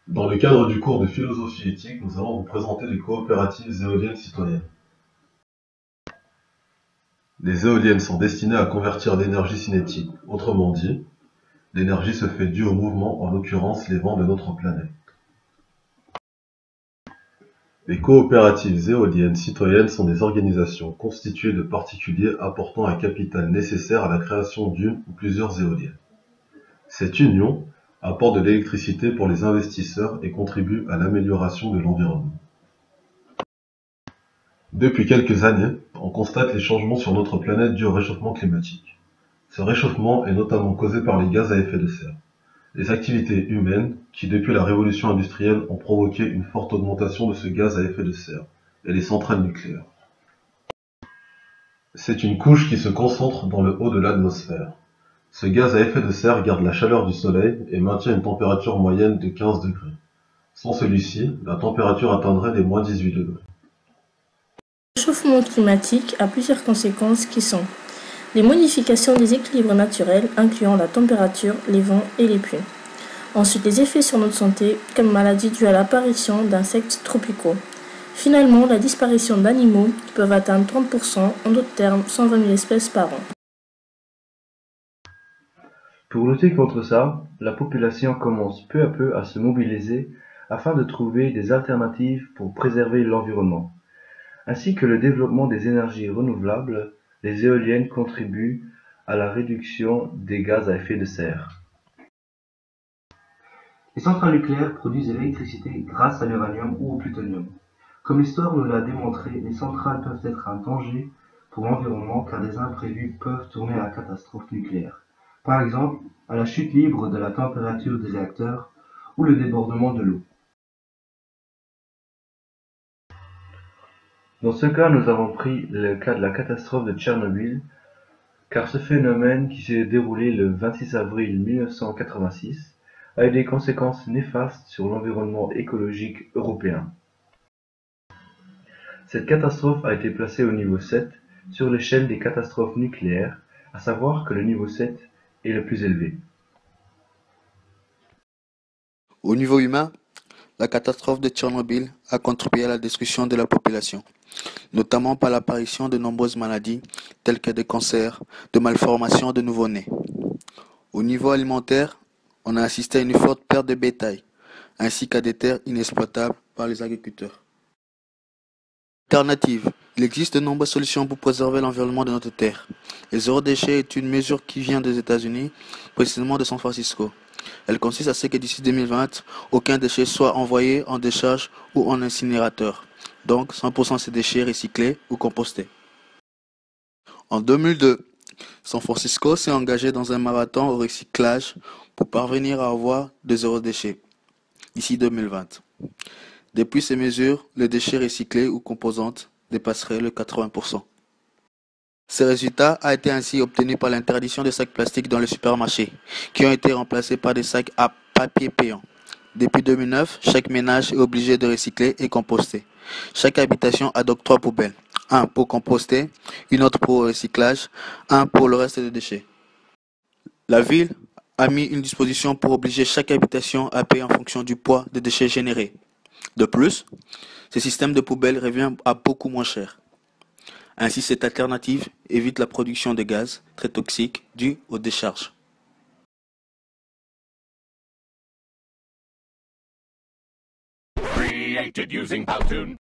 Dans le cadre du cours de philosophie éthique, nous allons vous présenter les coopératives éoliennes citoyennes. Les éoliennes sont destinées à convertir l'énergie cinétique. Autrement dit, l'énergie se fait due au mouvement, en l'occurrence les vents de notre planète. Les coopératives éoliennes citoyennes sont des organisations constituées de particuliers apportant un capital nécessaire à la création d'une ou plusieurs éoliennes. Cette union apporte de l'électricité pour les investisseurs et contribue à l'amélioration de l'environnement. Depuis quelques années, on constate les changements sur notre planète dus au réchauffement climatique. Ce réchauffement est notamment causé par les gaz à effet de serre. Les activités humaines, qui depuis la révolution industrielle ont provoqué une forte augmentation de ce gaz à effet de serre, et les centrales nucléaires. C'est une couche qui se concentre dans le haut de l'atmosphère. Ce gaz à effet de serre garde la chaleur du soleil et maintient une température moyenne de 15 degrés. Sans celui-ci, la température atteindrait les moins 18 degrés. Le réchauffement climatique a plusieurs conséquences qui sont les modifications des équilibres naturels incluant la température, les vents et les pluies. Ensuite, les effets sur notre santé comme maladies dues à l'apparition d'insectes tropicaux. Finalement, la disparition d'animaux qui peuvent atteindre 30%, en d'autres termes 120 000 espèces par an. Pour lutter contre ça, la population commence peu à peu à se mobiliser afin de trouver des alternatives pour préserver l'environnement. Ainsi que le développement des énergies renouvelables, les éoliennes contribuent à la réduction des gaz à effet de serre. Les centrales nucléaires produisent de l'électricité grâce à l'uranium ou au plutonium. Comme l'histoire nous l'a démontré, les centrales peuvent être un danger pour l'environnement car des imprévus peuvent tourner à la catastrophe nucléaire. Par exemple, à la chute libre de la température des réacteurs ou le débordement de l'eau. Dans ce cas, nous avons pris le cas de la catastrophe de Tchernobyl, car ce phénomène qui s'est déroulé le 26 avril 1986 a eu des conséquences néfastes sur l'environnement écologique européen. Cette catastrophe a été placée au niveau 7 sur l'échelle des catastrophes nucléaires, à savoir que le niveau 7 est le plus élevé. Au niveau humain, la catastrophe de Tchernobyl a contribué à la destruction de la population, notamment par l'apparition de nombreuses maladies telles que des cancers, de malformations de nouveau-nés. Au niveau alimentaire, on a assisté à une forte perte de bétail, ainsi qu'à des terres inexploitables par les agriculteurs. Alternative. Il existe de nombreuses solutions pour préserver l'environnement de notre terre. Le zéro déchet est une mesure qui vient des États-Unis, précisément de San Francisco. Elle consiste à ce que d'ici 2020, aucun déchet soit envoyé en décharge ou en incinérateur. Donc 100% ces déchets recyclés ou compostés. En 2002, San Francisco s'est engagé dans un marathon au recyclage pour parvenir à avoir de zéro déchet d'ici 2020. Depuis ces mesures, les déchets recyclés ou composantes dépasseraient le 80%. Ce résultat a été ainsi obtenu par l'interdiction des sacs plastiques dans les supermarchés, qui ont été remplacés par des sacs à papier payant. Depuis 2009, chaque ménage est obligé de recycler et composter. Chaque habitation adopte 3 poubelles, un pour composter, une autre pour le recyclage, un pour le reste des déchets. La ville a mis une disposition pour obliger chaque habitation à payer en fonction du poids des déchets générés. De plus, ce système de poubelles revient à beaucoup moins cher. Ainsi, cette alternative évite la production de gaz très toxiques dus aux décharges. Created using Powtoon.